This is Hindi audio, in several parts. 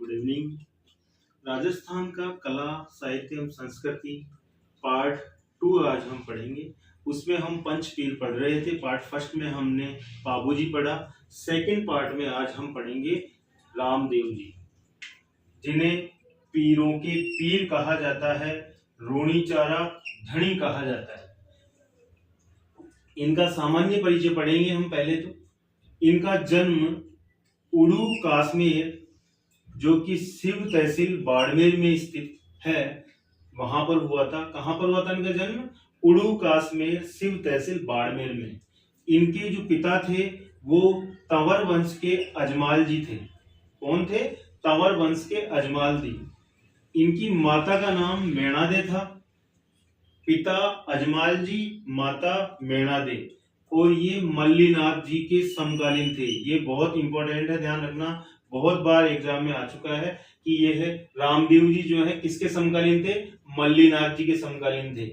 Good evening. राजस्थान का कला साहित्य एवं संस्कृति पार्ट 2 आज हम पढ़ेंगे। उसमें हम पंचपीर पढ़ रहे थे। पार्ट फर्स्ट में हमने पाबूजी पढ़ा। सेकंड पार्ट में आज हम पढ़ेंगे रामदेव जी, जिन्हें पीरों के पीर कहा जाता है, रोणीचारा धनी कहा जाता है। इनका सामान्य परिचय पढ़ेंगे हम पहले तो। इनका जन्म उड़ू काश्मीर, जो कि शिव तहसील बाड़मेर में स्थित है, वहां पर हुआ था। कहां पर हुआ था इनका जन्म? उड़ू काश्मीर, शिव तहसील बाड़मेर में। इनके जो पिता थे वो तंवर वंश के अजमाल जी थे। कौन थे? तंवर वंश के अजमाल जी। इनकी माता का नाम मेणादे था। पिता अजमाल जी, माता मेणादे। और ये मल्लीनाथ जी के समकालीन थे। ये बहुत इंपॉर्टेंट है, ध्यान रखना, बहुत बार एग्जाम में आ चुका है कि ये है रामदेव जी जो है किसके समकालीन थे? मल्लीनाथ जी के समकालीन थे।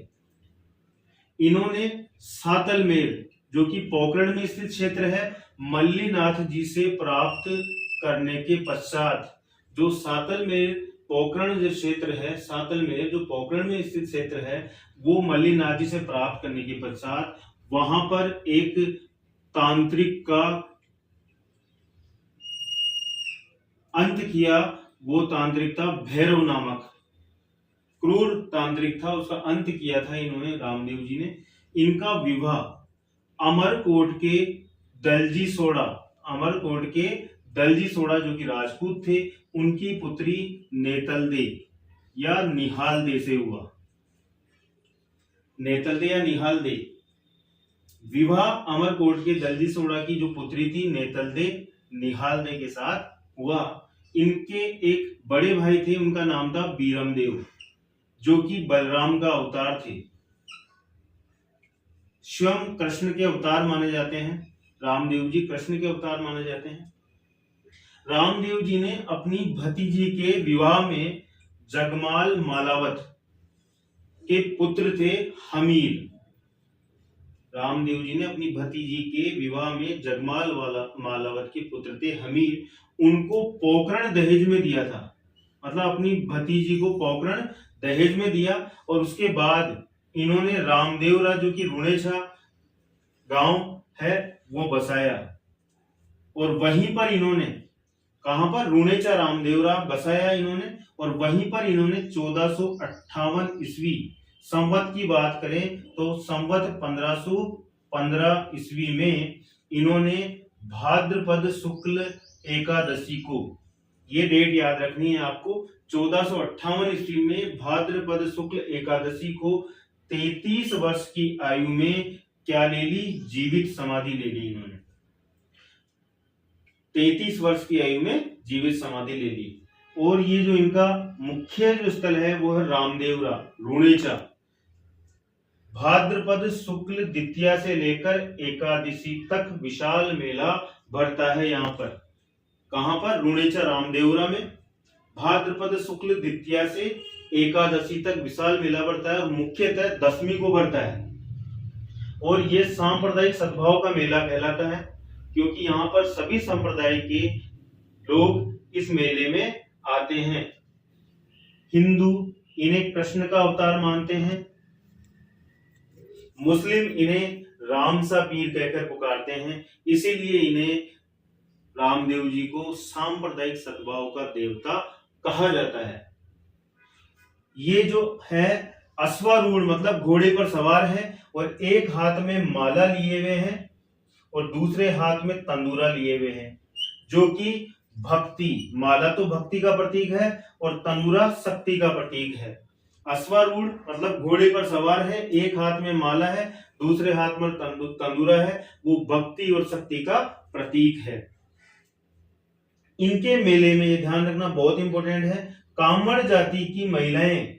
इन्होंने सातलमेर, जो कि पोखरण में स्थित क्षेत्र है, मल्लीनाथ जी से प्राप्त करने के पश्चात, जो सातलमेर पोखरण जो क्षेत्र है, सातलमेर जो पोखरण में स्थित क्षेत्र है, वो मल्लीनाथ जी से प्राप्त करने के पश्चात वहां पर एक तांत्रिक का अंत किया। वो तांत्रिक था भैरव नामक, क्रूर तांत्रिक था, उसका अंत किया था इन्होंने, रामदेव जी ने। इनका विवाह अमरकोट के दलजी सोड़ा, अमरकोट के दलजी सोड़ा जो कि राजपूत थे, उनकी पुत्री नेतलदे या निहालदे से हुआ। नेतलदे या निहालदे। विवाह अमरकोट के दलजी सोड़ा की जो पुत्री थी नेतलदे, निहालदे के साथ हुआ। इनके एक बड़े भाई थे, उनका नाम था बीरमदेव, जो कि बलराम का अवतार थे। स्वयं कृष्ण के अवतार माने जाते हैं। रामदेव जी कृष्ण के अवतार माने जाते हैं। रामदेव जी ने अपनी भतीजी के विवाह में जगमाल मालावत के पुत्र थे हमीर। रामदेव जी ने अपनी भतीजी के विवाह में जगमाल मालावत के पुत्र थे हमीर, उनको पोखरण दहेज में दिया था। मतलब अपनी भतीजी को पोखरण दहेज में दिया। और उसके बाद इन्होंने रामदेवरा, जो कि रुणेछा गांव है, वो बसाया। और वहीं पर इन्होंने, कहां पर? रुणेछा रामदेवरा बसाया इन्होंने। और वहीं पर इन्होंने 1458 ईस्वी संवत की बात करें तो संवत 1515 ईस्वी में इन्होंने भाद्रपद शुक्ल एकादशी को, ये डेट याद रखनी है आपको, 1458 ईस्वी में भाद्रपद शुक्ल एकादशी को 33 वर्ष की आयु में क्या ले ली? जीवित समाधि ले ली इन्होंने। 33 वर्ष की आयु में जीवित समाधि ले ली। और ये जो इनका मुख्य जो स्थल है वो है रामदेवरा, रुणेछा। भाद्रपद शुक्ल द्वितीया से लेकर एकादशी तक विशाल मेला भरता है यहाँ पर। कहां पर? रुणेछा रामदेवरा में भाद्रपद शुक्ल द्वितीया से एकादशी तक विशाल मेला भरता है। और मुख्यतः दशमी को भरता है। और ये सांप्रदायिक सद्भाव का मेला कहलाता है, क्योंकि यहाँ पर सभी संप्रदाय के लोग इस मेले में आते हैं। हिंदू इन्हें कृष्ण का अवतार मानते हैं। मुस्लिम इन्हें रामसा पीर कहकर पुकारते हैं। इसीलिए इन्हें रामदेव जी को सांप्रदायिक सद्भाव का देवता कहा जाता है। ये जो है अश्वारूढ़, मतलब घोड़े पर सवार है, और एक हाथ में माला लिए हुए हैं और दूसरे हाथ में तंदूरा लिए हुए हैं, जो कि भक्ति, माला तो भक्ति का प्रतीक है और तंदूरा शक्ति का प्रतीक है। अश्वारूढ़ मतलब घोड़े पर सवार है, एक हाथ में माला है, दूसरे हाथ में तंदूरा है, वो भक्ति और शक्ति का प्रतीक है। इनके मेले में ये ध्यान रखना बहुत इंपॉर्टेंट है, कामड़ जाति की महिलाएं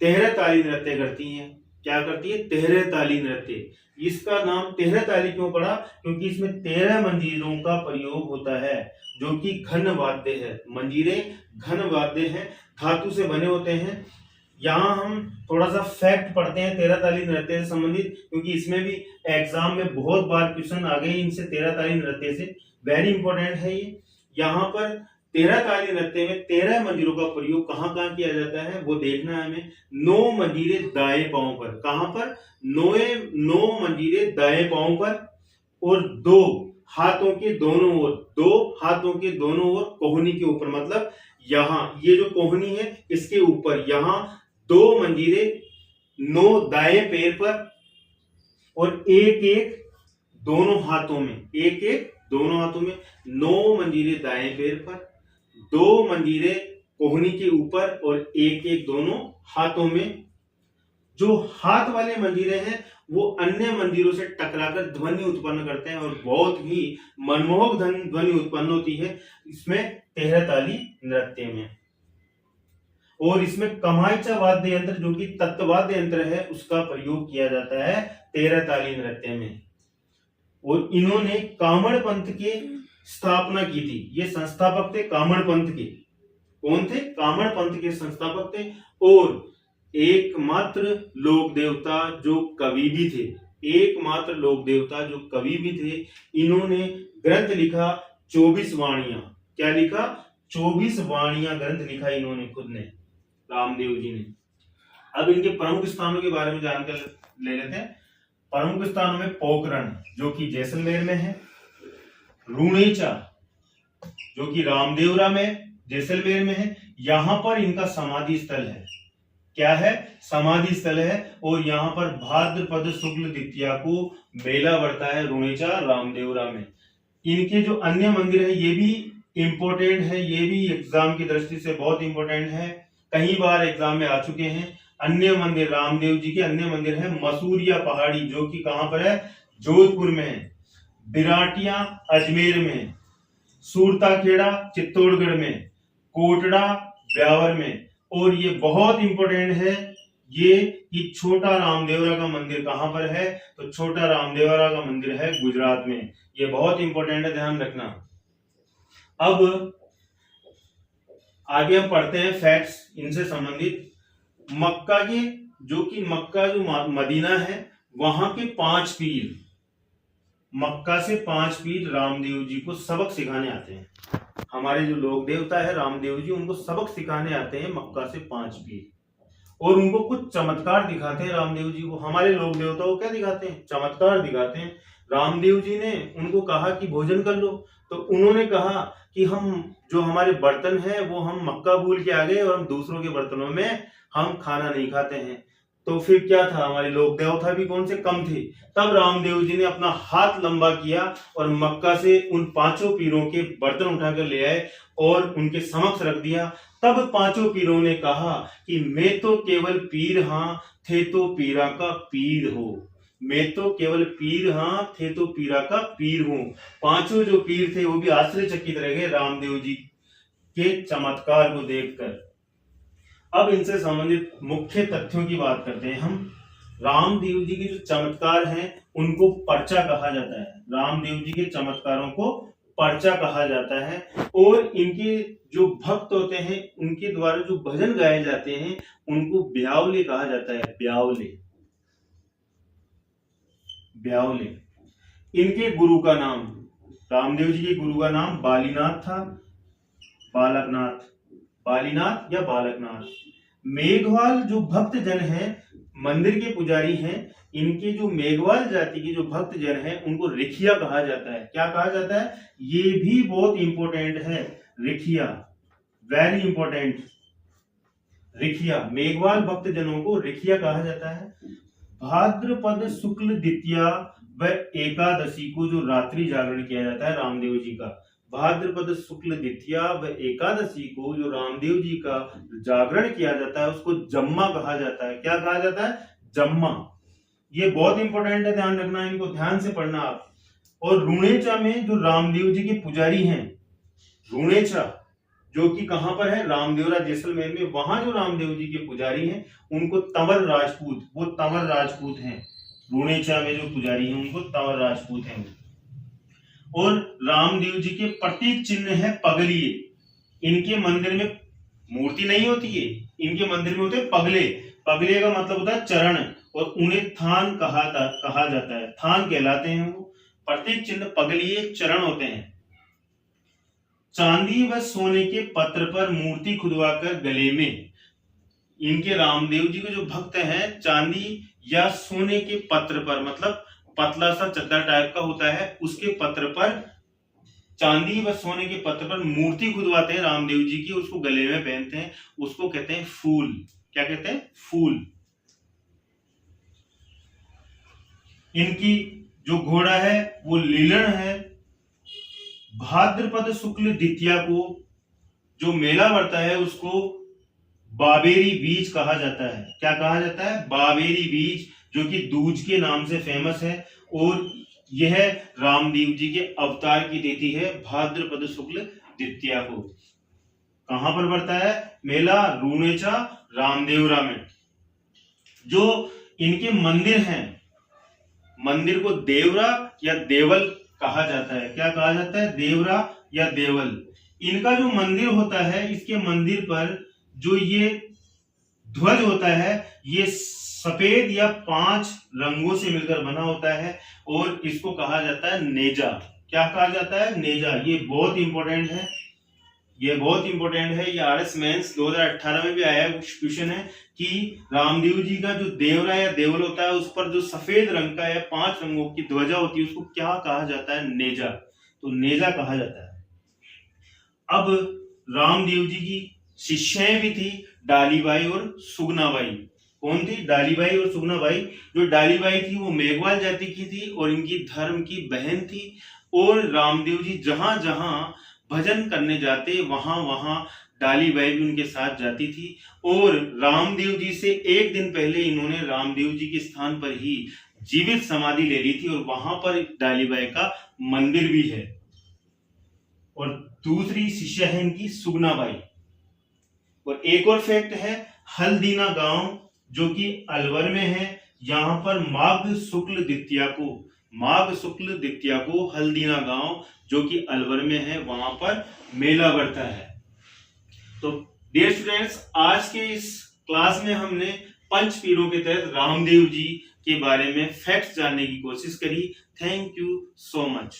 तेहरा ताली नृत्य करती हैं। क्या करती है? तेहरा ताली नृत्य। इसका नाम तेहरा ताली क्यों पड़ा? क्योंकि इसमें 13 मंजीरों का प्रयोग होता है, जो कि घन वाद्य है। मंजीरे घन वाद्य हैं, धातु से बने होते हैं। यहाँ हम थोड़ा सा फैक्ट पढ़ते हैं तेहरा ताली नृत्य से संबंधित, क्योंकि इसमें भी एग्जाम में बहुत बार क्वेश्चन आ गए इनसे, तेहरा ताली नृत्य से। वेरी इंपॉर्टेंट है ये। यहाँ पर 13 ताली नृत्य में 13 मंदिरों का प्रयोग कहाँ कहाँ किया जाता है वो देखना है हमें। 9 मंदिरे दाएं पांव पर, कहां पर? 9 मंदिरे दाएं पांव पर, और 2 हाथों के दोनों ओर, 2 हाथों के दोनों ओर कोहनी के ऊपर, मतलब यहां ये जो कोहनी है इसके ऊपर यहां 2 मंदिरे 9 दाएं पैर पर, और एक एक दोनों हाथों में, एक एक दोनों हाथों में 9 मंदिरे दाएं पैर पर, 2 मंदिरे कोहनी के ऊपर और एक एक दोनों हाथों में। जो हाथ वाले मंदिरे हैं वो अन्य मंदिरों से टकराकर ध्वनि उत्पन्न करते हैं और बहुत ही मनमोहक ध्वनि उत्पन्न होती है इसमें 13 ताली नृत्य में। और इसमें कमाईचा वाद्य यंत्र जो कि तत्वाद्य यंत्र है उसका प्रयोग किया जाता है 13 ताली नृत्य में। और इन्होंने कामड़ पंथ की स्थापना की थी। ये संस्थापक थे कामड़ पंथ के। कौन थे? कामड़ पंथ के संस्थापक थे और एकमात्र लोक देवता जो कवि भी थे, एकमात्र लोक देवता जो कवि भी थे। इन्होंने ग्रंथ लिखा 24 वाणियां। क्या लिखा? 24 वाणियां ग्रंथ लिखा इन्होंने खुद ने, रामदेव जी ने। अब इनके प्रमुख स्थानों के बारे में जानकर ले लेते हैं। प्रमुख स्थानों में पोखरण जो कि जैसलमेर में है, रुणेचा जो कि रामदेवरा में जैसलमेर में है, यहां पर इनका समाधि स्थल है। क्या है? समाधि स्थल है। और यहाँ पर भाद्रपद शुक्ल द्वितीया को मेला बढ़ता है रुणेचा रामदेवरा में। इनके जो अन्य मंदिर है ये भी इंपॉर्टेंट है, ये भी एग्जाम की दृष्टि से बहुत इंपॉर्टेंट है, कई बार एग्जाम में आ चुके हैं। अन्य मंदिर रामदेव जी के अन्य मंदिर है मसूरिया पहाड़ी जो कि कहां पर है? जोधपुर में है, बिराटिया अजमेर में, सूरताखेड़ा चित्तौड़गढ़ में, कोटड़ा ब्यावर में। और ये बहुत इंपॉर्टेंट है ये कि छोटा रामदेवरा का मंदिर कहां पर है? तो छोटा रामदेवरा का मंदिर है गुजरात में। ये बहुत इंपॉर्टेंट है, ध्यान रखना। अब आगे हम पढ़ते हैं फैक्ट्स इनसे संबंधित। मक्का के मक्का जो मदीना है वहां के 5 पीर, मक्का से 5 पीर रामदेव जी को सबक सिखाने आते हैं। हमारे जो लोक देवता है रामदेव जी उनको सबक सिखाने आते हैं मक्का से 5 पीर, और उनको कुछ चमत्कार दिखाते हैं रामदेव जी को। हमारे लोक देवता को क्या दिखाते हैं? चमत्कार दिखाते हैं। रामदेव जी ने उनको कहा कि भोजन कर लो, तो उन्होंने कहा कि हम जो हमारे बर्तन है वो हम मक्का भूल के आ गए और हम दूसरों के बर्तनों में हम खाना नहीं खाते हैं। तो फिर क्या था? हमारे लोक देवता भी कौन से कम थे। तब रामदेव जी ने अपना हाथ लंबा किया और मक्का से उन 5 पीरों के बर्तन उठाकर ले आए और उनके समक्ष रख दिया। तब 5 पीरों ने कहा कि मैं तो केवल पीर हां, थे तो पीरा का पीर हो। मैं तो केवल पीर हां, थे तो पीरा का पीर हूं। 5 जो पीर थे वो भी आश्चर्यचकित रह गए रामदेव जी के चमत्कार को देखकर। अब इनसे संबंधित मुख्य तथ्यों की बात करते हैं हम। रामदेव जी के जो चमत्कार हैं उनको पर्चा कहा जाता है। रामदेव जी के चमत्कारों को पर्चा कहा जाता है। और इनके जो भक्त होते हैं उनके द्वारा जो भजन गाए जाते हैं उनको ब्यावले कहा जाता है। ब्यावले, ब्यावले। इनके गुरु का नाम, रामदेव जी के गुरु का नाम बालीनाथ था, बालकनाथ, बालीनाथ या बालकनाथ। मेघवाल जो भक्त जन हैं, मंदिर के पुजारी हैं, इनके जो मेघवाल जाति के जो भक्त जन हैं उनको रिखिया कहा जाता है। क्या कहा जाता है? ये भी बहुत इंपॉर्टेंट है, रिखिया, वेरी इंपॉर्टेंट। रिखिया, मेघवाल भक्त जनों को रिखिया कहा जाता है। भाद्रपद शुक्ल द्वितीया व एकादशी को जो रात्रि जागरण किया जाता है रामदेव जी का, भाद्रपद शुक्ल द्वितीया व एकादशी को जो रामदेव जी का जागरण किया जाता है उसको जम्मा कहा जाता है। क्या कहा जाता है? जम्मा। ये बहुत इंपॉर्टेंट है, ध्यान रखना, इनको ध्यान से पढ़ना आप। और रुणेचा में जो रामदेव जी के पुजारी हैं, रुणेचा जो कि कहां पर है? रामदेवरा जैसलमेर में। वहां जो रामदेव जी के पुजारी हैं उनको तंवर राजपूत, वो तंवर राजपूत हैं। रुणेचा में जो पुजारी हैं उनको तंवर राजपूत हैं। और रामदेव जी के प्रतीक चिन्ह है पगलिए। इनके मंदिर में मूर्ति नहीं होती है, इनके मंदिर में होते हैं पगले। पगले का मतलब होता है चरण, और उन्हें थान कहा जाता है, थान कहलाते हैं वो। प्रतीक चिन्ह पगलिए चरण होते हैं। चांदी व सोने के पत्र पर मूर्ति खुदवाकर गले में, इनके रामदेव जी के जो भक्त हैं चांदी या सोने के पत्र पर, मतलब पतला सा चद्दर टाइप का होता है, उसके पत्र पर, चांदी व सोने के पत्र पर मूर्ति खुदवाते हैं रामदेव जी की, उसको गले में पहनते हैं, उसको कहते हैं फूल। क्या कहते हैं? फूल। इनकी जो घोड़ा है वो लीलन है। भाद्रपद शुक्ल द्वितीया को जो मेला बढ़ता है उसको बाबेरी बीज कहा जाता है। क्या कहा जाता है? बाबेरी बीज, जो कि दूज के नाम से फेमस है। और यह रामदेव जी के अवतार की तिथि है भाद्रपद शुक्ल द्वितीया को। कहां पर बढ़ता है मेला? रूणेचा रामदेवरा में। जो इनके मंदिर हैं, मंदिर को देवरा या देवल कहा जाता है। क्या कहा जाता है? देवरा या देवल। इनका जो मंदिर होता है, इसके मंदिर पर जो ये ध्वज होता है, ये सफेद या 5 रंगों से मिलकर बना होता है और इसको कहा जाता है नेजा। क्या कहा जाता है? नेजा। ये बहुत इंपॉर्टेंट है, ये बहुत इंपॉर्टेंट है। ये आरएस मेंस 2018 में भी आया क्वेश्चन है कि रामदेव जी का जो देवरा या देवल होता है, उस पर जो सफेद रंग का या 5 रंगों की ध्वजा होती है, उसको क्या कहा जाता है? नेजा। तो नेजा कहा जाता है। अब रामदेव जी की शिष्याएं भी थी, डालीबाई और सुगनाबाई। कौन थी? डालीबाई और सुगनाबाई। जो डालीबाई थी वो मेघवाल जाति की थी और इनकी धर्म की बहन थी। और रामदेव जी जहां जहां भजन करने जाते, वहां वहां डालीबाई भी उनके साथ जाती थी। और रामदेव जी से एक दिन पहले इन्होंने रामदेव जी के स्थान पर ही जीवित समाधि ले ली थी और वहां पर डालीबाई का मंदिर भी है। और दूसरी शिष्या है इनकी सुगनाबाई। और एक और फैक्ट है, हल्दीना गांव जो कि अलवर में है, यहाँ पर माघ शुक्ल द्वितीया को हल्दीना गांव जो कि अलवर में है, वहां पर मेला बढ़ता है। तो डियर स्टूडेंट्स, आज के इस क्लास में हमने पंच पीरों के तहत रामदेव जी के बारे में फैक्ट्स जानने की कोशिश करी। Thank you so much.